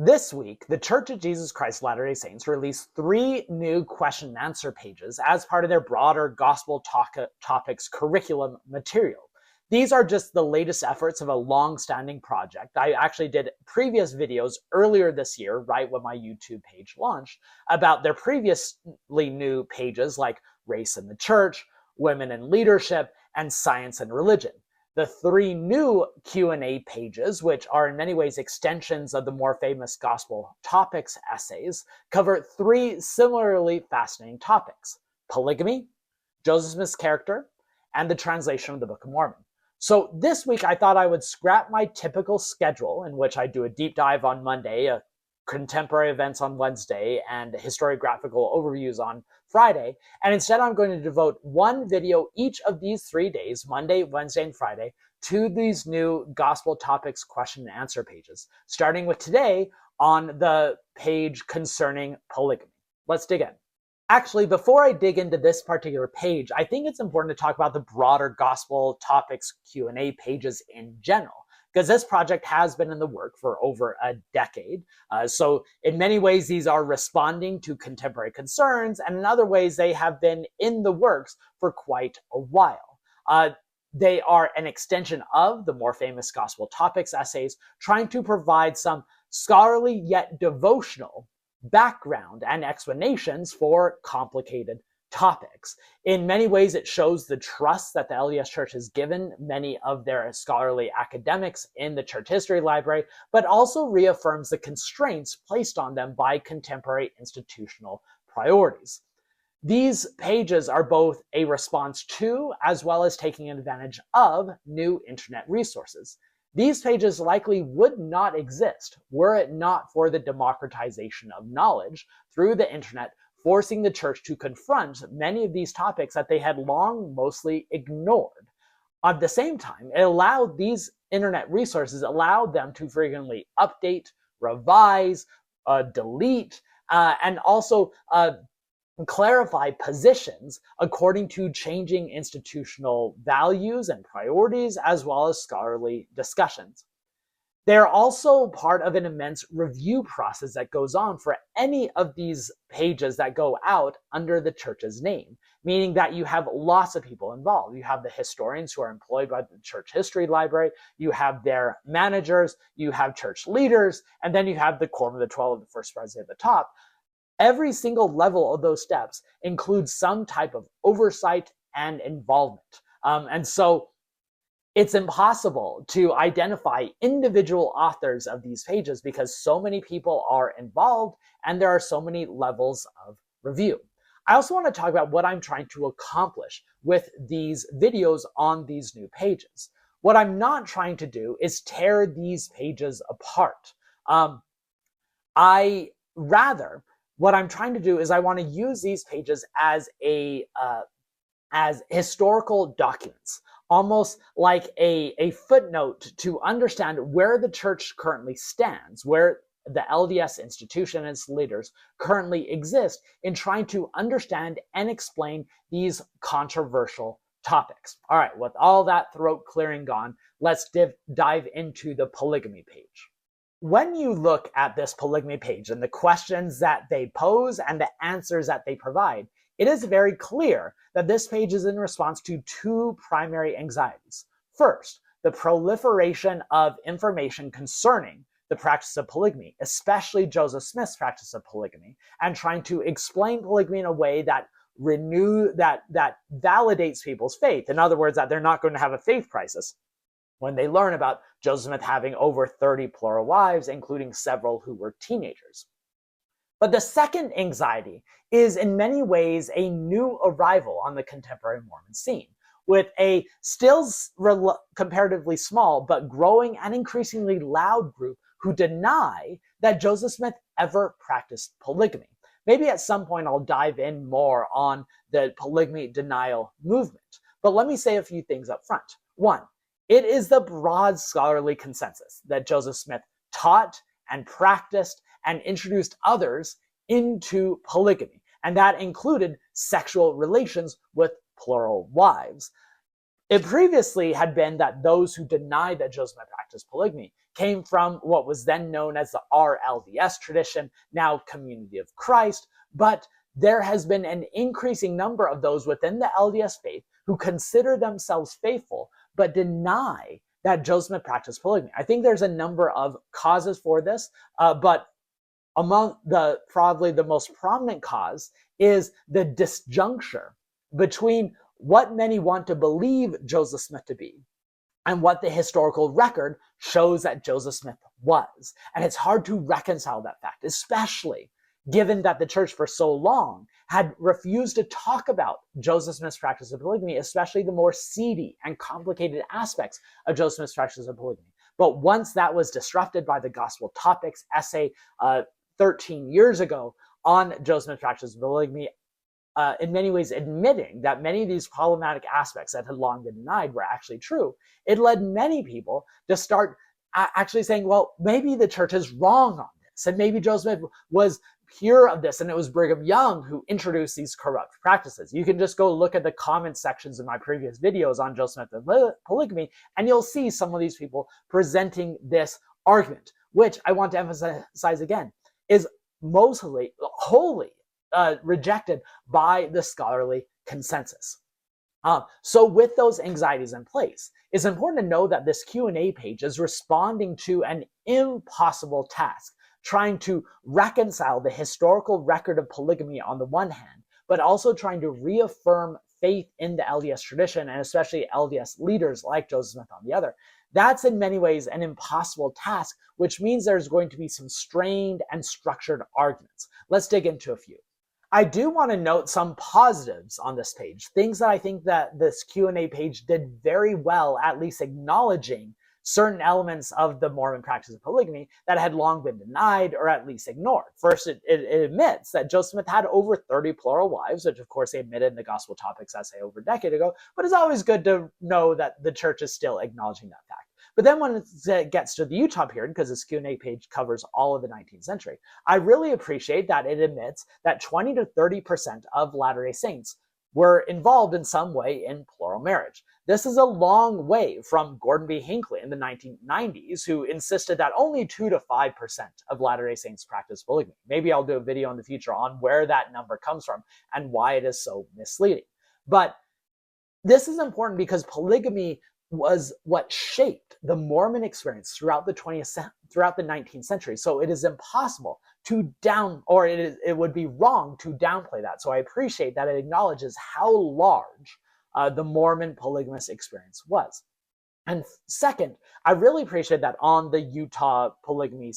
This week, the Church of Jesus Christ of Latter-day Saints released 3 new question and answer pages as part of their broader gospel topics curriculum material. These are just the latest efforts of a long-standing project. I actually did previous videos earlier this year, right when my YouTube page launched, about their previously new pages like Race in the Church, Women in Leadership, and Science and Religion. The 3 new Q&A pages, which are in many ways extensions of the more famous gospel topics essays, cover 3 similarly fascinating topics: polygamy, Joseph Smith's character, and the translation of the Book of Mormon. So this week I thought I would scrap my typical schedule in which I do a deep dive on Monday, contemporary events on Wednesday, and historiographical overviews on Friday. And instead I'm going to devote 1 video each of these 3 days, Monday, Wednesday, and Friday, to these new gospel topics question and answer pages, starting with today on the page concerning polygamy. Let's dig in. Actually, before I dig into this particular page, I think it's important to talk about the broader gospel topics Q&A pages in general, because this project has been in the work for over a decade. So in many ways, these are responding to contemporary concerns, and in other ways, they have been in the works for quite a while. They are an extension of the more famous gospel topics essays, trying to provide some scholarly yet devotional background and explanations for complicated topics. In many ways, it shows the trust that the LDS Church has given many of their scholarly academics in the church history library, but also reaffirms the constraints placed on them by contemporary institutional priorities. These pages are both a response to, as well as taking advantage of, new internet resources. These pages likely would not exist were it not for the democratization of knowledge through the internet, forcing the church to confront many of these topics that they had long mostly ignored. At the same time, it allowed these internet resources allowed them to frequently update, revise, delete, and also clarify positions according to changing institutional values and priorities, as well as scholarly discussions. They're also part of an immense review process that goes on for any of these pages that go out under the church's name, meaning that you have lots of people involved. You have the historians who are employed by the church history library, you have their managers, you have church leaders, and then you have the Quorum of the 12, the first president at the top. Every single level of those steps includes some type of oversight and involvement. And so it's impossible to identify individual authors of these pages because so many people are involved and there are so many levels of review. I also want to talk about what I'm trying to accomplish with these videos on these new pages. What I'm not trying to do is tear these pages apart. What I'm trying to do is I want to use these pages as historical documents, almost like a footnote to understand where the church currently stands, where the LDS institution and its leaders currently exist in trying to understand and explain these controversial topics. All right, with all that throat clearing gone, let's dive into the polygamy page. When you look at this polygamy page and the questions that they pose and the answers that they provide, it is very clear that this page is in response to 2 primary anxieties. First, the proliferation of information concerning the practice of polygamy, especially Joseph Smith's practice of polygamy, and trying to explain polygamy in a way that validates people's faith. In other words, that they're not going to have a faith crisis when they learn about Joseph Smith having over 30 plural wives, including several who were teenagers. But the second anxiety is in many ways a new arrival on the contemporary Mormon scene, with a still comparatively small but growing and increasingly loud group who deny that Joseph Smith ever practiced polygamy. Maybe at some point I'll dive in more on the polygamy denial movement, but let me say a few things up front. 1, it is the broad scholarly consensus that Joseph Smith taught and practiced and introduced others into polygamy, and that included sexual relations with plural wives. It previously had been that those who denied that Joseph Smith practiced polygamy came from what was then known as the RLDS tradition, now Community of Christ, but there has been an increasing number of those within the LDS faith who consider themselves faithful, but deny that Joseph Smith practiced polygamy. I think there's a number of causes for this, but among probably the most prominent cause is the disjuncture between what many want to believe Joseph Smith to be and what the historical record shows that Joseph Smith was. And it's hard to reconcile that fact, especially given that the church for so long had refused to talk about Joseph Smith's practice of polygamy, especially the more seedy and complicated aspects of Joseph Smith's practice of polygamy. But once that was disrupted by the Gospel Topics essay 13 years ago on Joseph Smith's practice of polygamy, in many ways admitting that many of these problematic aspects that had long been denied were actually true, it led many people to start actually saying, well, maybe the church is wrong on this, and maybe Joseph Smith was pure of this, and it was Brigham Young who introduced these corrupt practices. You can just go look at the comment sections of my previous videos on Joseph Smith and polygamy, and you'll see some of these people presenting this argument, which I want to emphasize again, is mostly, wholly rejected by the scholarly consensus. So with those anxieties in place, it's important to know that this Q&A page is responding to an impossible task, trying to reconcile the historical record of polygamy on the one hand, but also trying to reaffirm faith in the LDS tradition, and especially LDS leaders like Joseph Smith on the other. That's in many ways an impossible task, which means there's going to be some strained and structured arguments. Let's dig into a few. I do want to note some positives on this page, things that I think that this Q&A page did very well, at least acknowledging certain elements of the Mormon practice of polygamy that had long been denied or at least ignored. First, it admits that Joseph Smith had over 30 plural wives, which of course they admitted in the Gospel Topics essay over a decade ago, but it's always good to know that the church is still acknowledging that fact. But then when it gets to the Utah period, because this Q&A page covers all of the 19th century, I really appreciate that it admits that 20 to 30% of Latter-day Saints were involved in some way in plural marriage. This is a long way from Gordon B. Hinckley in the 1990s, who insisted that only 2 to 5% of Latter-day Saints practice polygamy. Maybe I'll do a video in the future on where that number comes from and why it is so misleading. But this is important because polygamy was what shaped the Mormon experience throughout the 19th century. So it is impossible to it would be wrong to downplay that. So I appreciate that it acknowledges how large the Mormon polygamous experience was. And second, I really appreciate that on the Utah polygamy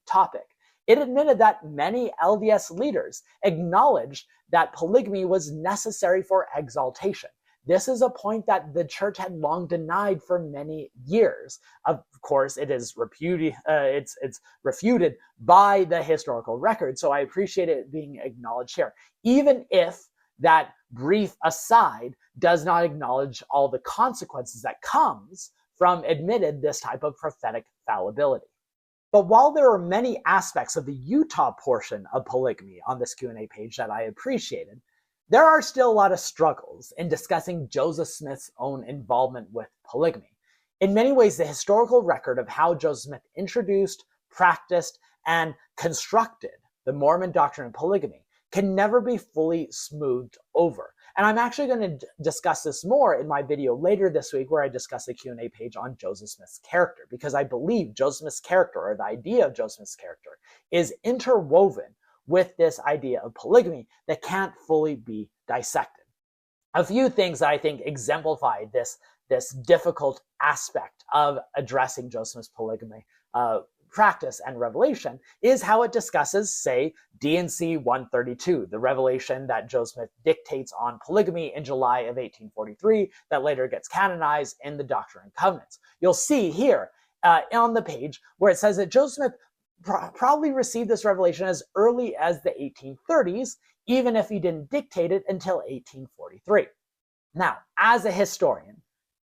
topic, it admitted that many LDS leaders acknowledged that polygamy was necessary for exaltation. This is a point that the church had long denied for many years. Of course, it is it's refuted by the historical record, so I appreciate it being acknowledged here, even if that brief aside does not acknowledge all the consequences that comes from admitted this type of prophetic fallibility. But while there are many aspects of the Utah portion of polygamy on this Q&A page that I appreciated, there are still a lot of struggles in discussing Joseph Smith's own involvement with polygamy. In many ways, the historical record of how Joseph Smith introduced, practiced, and constructed the Mormon doctrine of polygamy can never be fully smoothed over. And I'm actually going to discuss this more in my video later this week, where I discuss the Q&A page on Joseph Smith's character, because I believe Joseph Smith's character, or the idea of Joseph Smith's character, is interwoven with this idea of polygamy that can't fully be dissected. A few things that I think exemplify this difficult aspect of addressing Joseph Smith's polygamy practice and revelation is how it discusses, say, D&C 132, the revelation that Joseph Smith dictates on polygamy in July of 1843 that later gets canonized in the Doctrine and Covenants. You'll see here on the page where it says that Joseph Smith probably received this revelation as early as the 1830s, even if he didn't dictate it until 1843. Now, as a historian,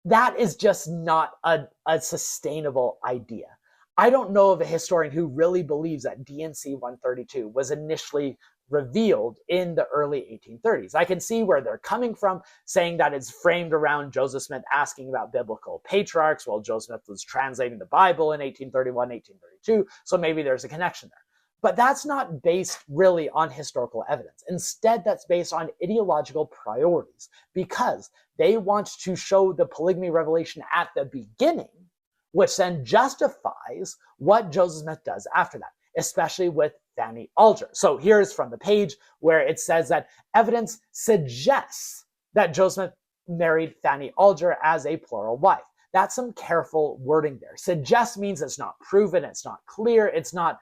that is just not a sustainable idea. I don't know of a historian who really believes that D&C 132 was initially revealed in the early 1830s. I can see where they're coming from, saying that it's framed around Joseph Smith asking about biblical patriarchs while Joseph Smith was translating the Bible in 1831, 1832, so maybe there's a connection there. But that's not based really on historical evidence. Instead, that's based on ideological priorities, because they want to show the polygamy revelation at the beginning, which then justifies what Joseph Smith does after that, especially with Fanny Alger. So here's from the page where it says that evidence suggests that Joseph Smith married Fanny Alger as a plural wife. That's some careful wording there. Suggest means it's not proven, it's not clear, it's not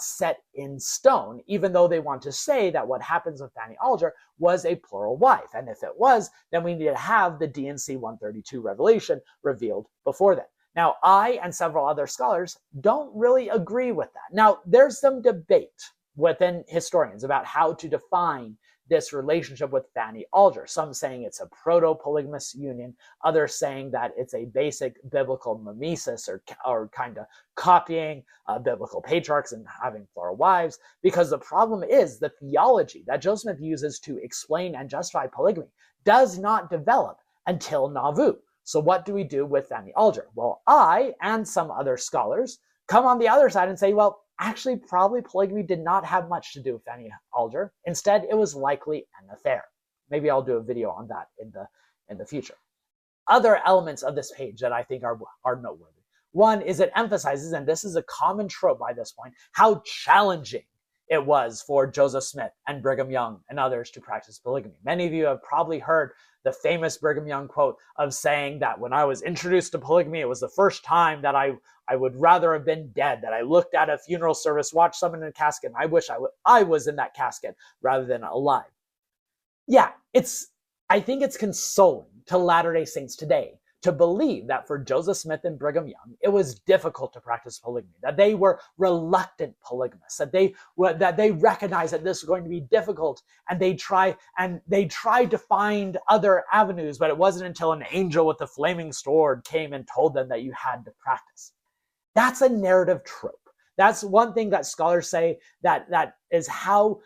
set in stone, even though they want to say that what happens with Fanny Alger was a plural wife. And if it was, then we need to have the D&C 132 revelation revealed before then. Now, I and several other scholars don't really agree with that. Now, there's some debate within historians about how to define this relationship with Fanny Alger. Some saying it's a proto-polygamous union, others saying that it's a basic biblical mimesis or kind of copying biblical patriarchs and having plural wives, because the problem is the theology that Joseph Smith uses to explain and justify polygamy does not develop until Nauvoo. So what do we do with Fanny Alger? Well, I and some other scholars come on the other side and say, well, actually, probably polygamy did not have much to do with Fanny Alger. Instead, it was likely an affair. Maybe I'll do a video on that in the future. Other elements of this page that I think are noteworthy. One is it emphasizes, and this is a common trope by this point, how challenging it was for Joseph Smith and Brigham Young and others to practice polygamy. Many of you have probably heard the famous Brigham Young quote of saying that when I was introduced to polygamy, it was the first time that I would rather have been dead, that I looked at a funeral service, watched someone in a casket, and I wish I was in that casket rather than alive. Yeah, I think it's consoling to Latter-day Saints today to believe that for Joseph Smith and Brigham Young, it was difficult to practice polygamy, that they were reluctant polygamists, that they recognized that this was going to be difficult, and they tried to find other avenues, but it wasn't until an angel with a flaming sword came and told them that you had to practice. That's a narrative trope. That's one thing that scholars say that is how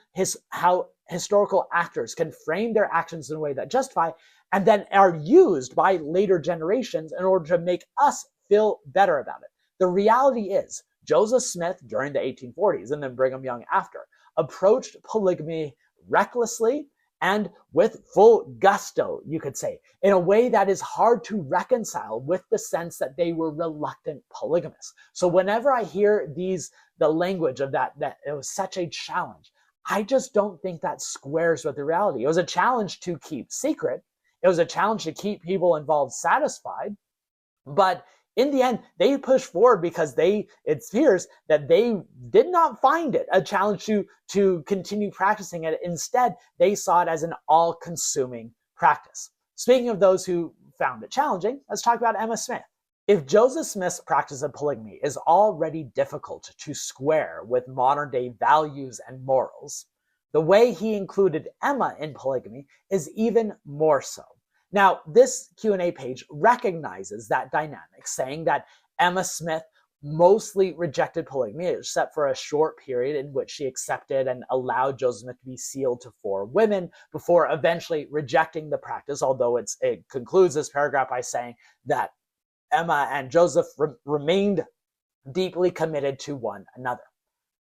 historical actors can frame their actions in a way that justify and then are used by later generations in order to make us feel better about it. The reality is, Joseph Smith during the 1840s and then Brigham Young after approached polygamy recklessly and with full gusto, you could say, in a way that is hard to reconcile with the sense that they were reluctant polygamists. So whenever I hear the language of that it was such a challenge, I just don't think that squares with the reality. It was a challenge to keep secret. It was a challenge to keep people involved satisfied. But in the end, they pushed forward because it appears that they did not find it a challenge to continue practicing it. Instead, they saw it as an all-consuming practice. Speaking of those who found it challenging, let's talk about Emma Smith. If Joseph Smith's practice of polygamy is already difficult to square with modern-day values and morals, the way he included Emma in polygamy is even more so. Now, this Q&A page recognizes that dynamic, saying that Emma Smith mostly rejected polygamy, except for a short period in which she accepted and allowed Joseph Smith to be sealed to 4 women before eventually rejecting the practice, although it concludes this paragraph by saying that Emma and Joseph remained deeply committed to one another.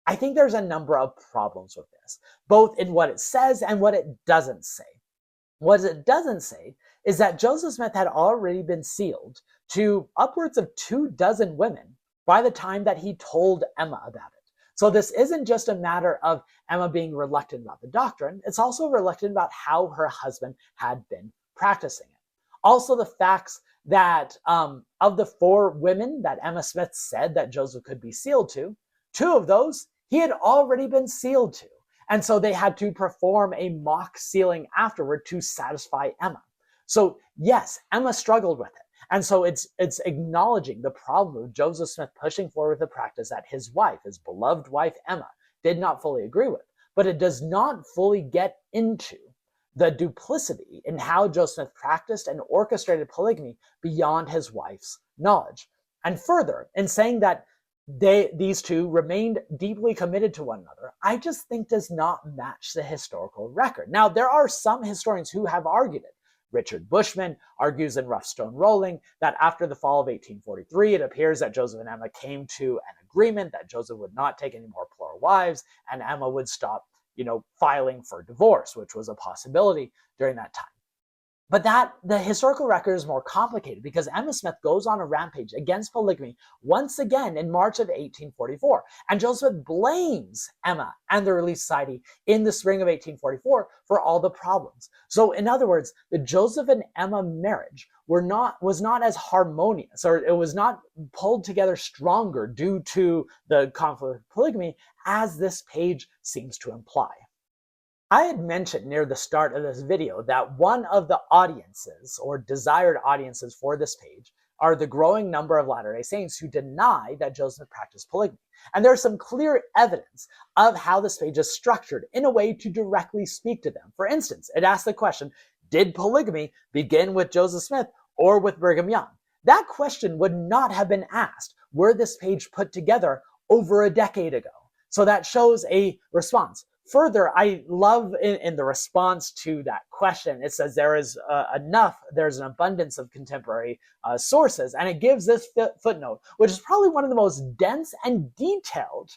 I think there's a number of problems with this, both in what it says and what it doesn't say. What it doesn't say is that Joseph Smith had already been sealed to upwards of 24 women by the time that he told Emma about it. So this isn't just a matter of Emma being reluctant about the doctrine, it's also reluctant about how her husband had been practicing it. Also, the facts that of the 4 women that Emma Smith said that Joseph could be sealed to, 2 of those he had already been sealed to. And so they had to perform a mock sealing afterward to satisfy Emma. So yes, Emma struggled with it. And so it's acknowledging the problem of Joseph Smith pushing forward the practice that his wife, his beloved wife Emma, did not fully agree with. But it does not fully get into the duplicity in how Joseph Smith practiced and orchestrated polygamy beyond his wife's knowledge. And further, in saying that these two remained deeply committed to one another, I just think does not match the historical record. Now, there are some historians who have argued it. Richard Bushman argues in Rough Stone Rolling that after the fall of 1843, it appears that Joseph and Emma came to an agreement that Joseph would not take any more plural wives and Emma would stop, filing for divorce, which was a possibility during that time. But the historical record is more complicated because Emma Smith goes on a rampage against polygamy once again in March of 1844. And Joseph blames Emma and the Relief Society in the spring of 1844 for all the problems. So in other words, the Joseph and Emma marriage was not as harmonious, or it was not pulled together stronger due to the conflict of polygamy as this page seems to imply. I had mentioned near the start of this video that one of the audiences or desired audiences for this page are the growing number of Latter-day Saints who deny that Joseph practiced polygamy. And there's some clear evidence of how this page is structured in a way to directly speak to them. For instance, it asks the question, did polygamy begin with Joseph Smith or with Brigham Young? That question would not have been asked were this page put together over a decade ago. So that shows a response. Further, I love in the response to that question, it says there's an abundance of contemporary sources, and it gives this footnote, which is probably one of the most dense and detailed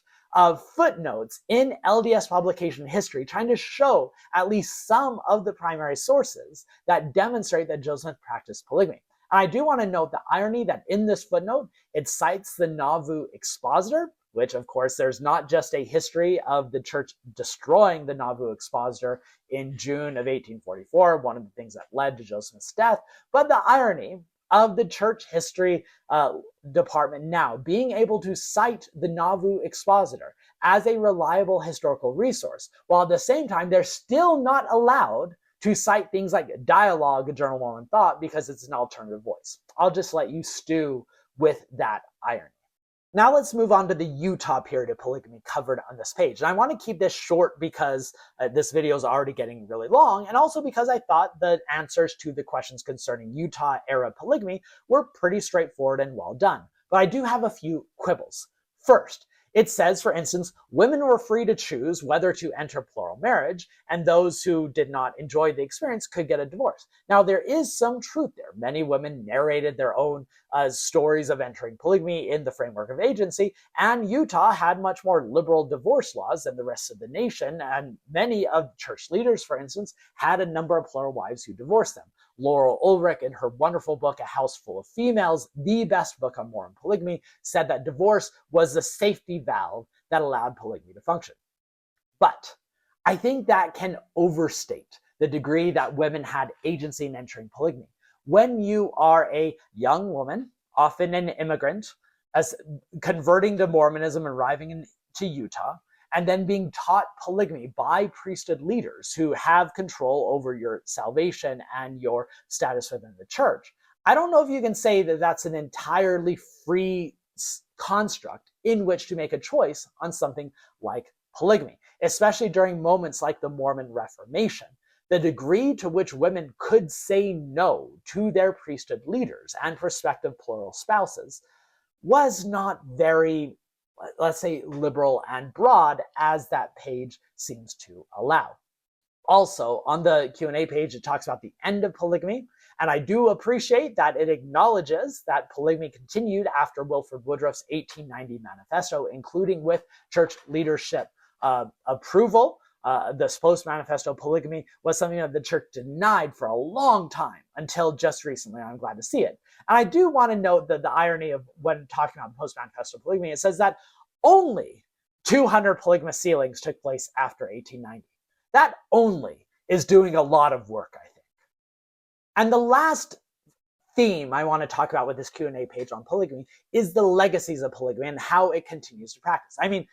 footnotes in LDS publication history, trying to show at least some of the primary sources that demonstrate that Joseph practiced polygamy. And I do want to note the irony that in this footnote, it cites the Nauvoo Expositor, which, of course, there's not just a history of the church destroying the Nauvoo Expositor in June of 1844, one of the things that led to Joseph's death, but the irony of the church history department now being able to cite the Nauvoo Expositor as a reliable historical resource, while at the same time, they're still not allowed to cite things like Dialogue, a Journal of Mormon Thought, because it's an alternative voice. I'll just let you stew with that irony. Now let's move on to the Utah period of polygamy covered on this page. And I want to keep this short because this video is already getting really long, and also because I thought the answers to the questions concerning Utah era polygamy were pretty straightforward and well done. But I do have a few quibbles. First, it says, for instance, women were free to choose whether to enter plural marriage, and those who did not enjoy the experience could get a divorce. Now, there is some truth there. Many women narrated their own stories of entering polygamy in the framework of agency, and Utah had much more liberal divorce laws than the rest of the nation, and many of church leaders, for instance, had a number of plural wives who divorced them. Laurel Ulrich, in her wonderful book, A House Full of Females, the best book on Mormon polygamy, said that divorce was the safety valve that allowed polygamy to function. But I think that can overstate the degree that women had agency in entering polygamy. When you are a young woman, often an immigrant, as converting to Mormonism and arriving into Utah, and then being taught polygamy by priesthood leaders who have control over your salvation and your status within the church, I don't know if you can say that that's an entirely free construct in which to make a choice on something like polygamy, especially during moments like the Mormon Reformation. The degree to which women could say no to their priesthood leaders and prospective plural spouses was not very, let's say, liberal and broad as that page seems to allow. Also, on the Q&A page, it talks about the end of polygamy, and I do appreciate that it acknowledges that polygamy continued after Wilford Woodruff's 1890 manifesto, including with church leadership approval. This post-Manifesto polygamy was something that the church denied for a long time until just recently. I'm glad to see it. And I do want to note that the irony of when talking about post-Manifesto polygamy, it says that only 200 polygamous sealings took place after 1890. That only is doing a lot of work, I think. And the last theme I want to talk about with this Q&A page on polygamy is the legacies of polygamy and how it continues to practice. I mean,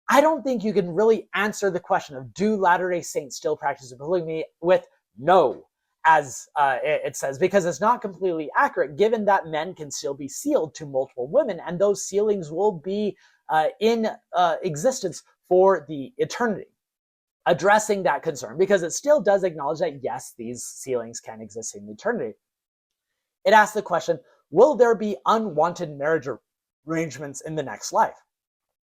I don't think you can really answer the question of do Latter-day Saints still practice polygamy with no, as it says, because it's not completely accurate, given that men can still be sealed to multiple women, and those sealings will be in existence for the eternity. Addressing that concern, because it still does acknowledge that, yes, these sealings can exist in eternity. It asks the question, will there be unwanted marriage arrangements in the next life,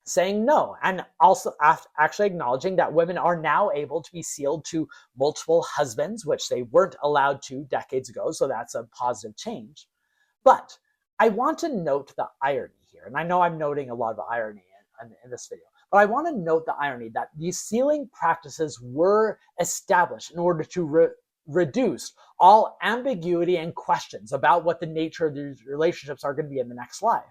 saying no, and also actually acknowledging that women are now able to be sealed to multiple husbands, which they weren't allowed to decades ago, so that's a positive change. But I want to note the irony here, and I know I'm noting a lot of irony in this video, but I want to note the irony that these sealing practices were established in order to reduce all ambiguity and questions about what the nature of these relationships are going to be in the next life.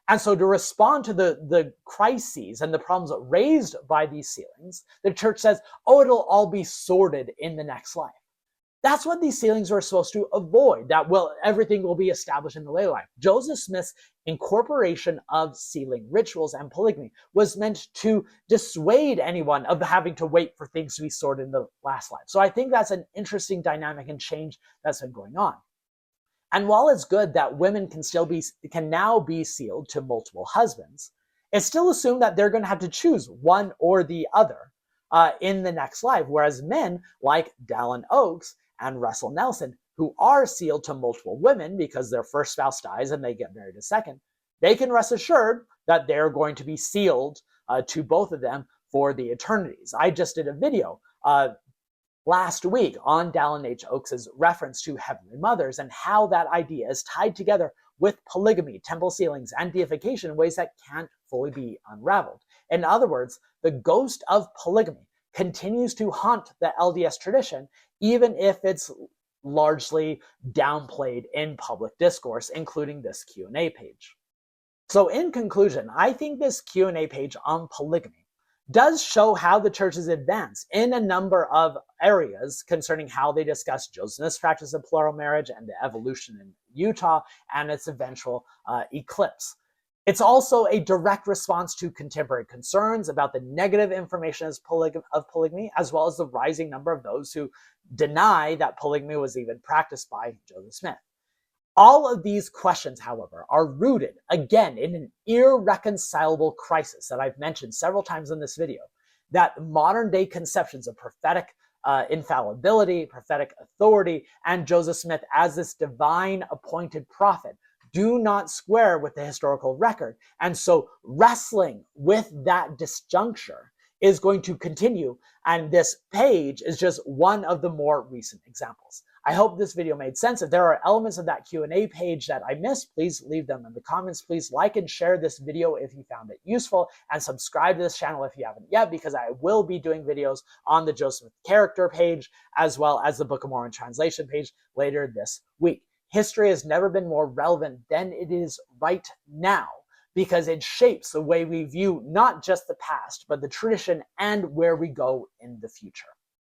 And so to respond to the crises and the problems raised by these sealings, the church says, oh, it'll all be sorted in the next life. That's what these sealings were supposed to avoid, that everything will be established in the later life. Joseph Smith's incorporation of sealing rituals and polygamy was meant to dissuade anyone of having to wait for things to be sorted in the last life. So I think that's an interesting dynamic and change that's been going on. And while it's good that women can now be sealed to multiple husbands, it's still assumed that they're going to have to choose one or the other in the next life. Whereas men like Dallin Oaks and Russell Nelson, who are sealed to multiple women because their first spouse dies and they get married a second, they can rest assured that they're going to be sealed to both of them for the eternities. I just did a video last week on Dallin H. Oaks' reference to Heavenly Mothers and how that idea is tied together with polygamy, temple sealings, and deification in ways that can't fully be unraveled. In other words, the ghost of polygamy continues to haunt the LDS tradition, even if it's largely downplayed in public discourse, including this Q&A page. So in conclusion, I think this Q&A page on polygamy does show how the church has advanced in a number of areas concerning how they discuss Joseph Smith's practice of plural marriage and the evolution in Utah and its eventual eclipse. It's also a direct response to contemporary concerns about the negative information of polygamy, as well as the rising number of those who deny that polygamy was even practiced by Joseph Smith. All of these questions, however, are rooted, again, in an irreconcilable crisis that I've mentioned several times in this video, that modern-day conceptions of prophetic infallibility, prophetic authority, and Joseph Smith as this divine appointed prophet do not square with the historical record. And so wrestling with that disjuncture is going to continue, and this page is just one of the more recent examples. I hope this video made sense. If there are elements of that Q&A page that I missed, please leave them in the comments. Please like and share this video if you found it useful, and subscribe to this channel if you haven't yet, because I will be doing videos on the Joseph Smith character page, as well as the Book of Mormon translation page later this week. History has never been more relevant than it is right now, because it shapes the way we view not just the past, but the tradition and where we go in the future.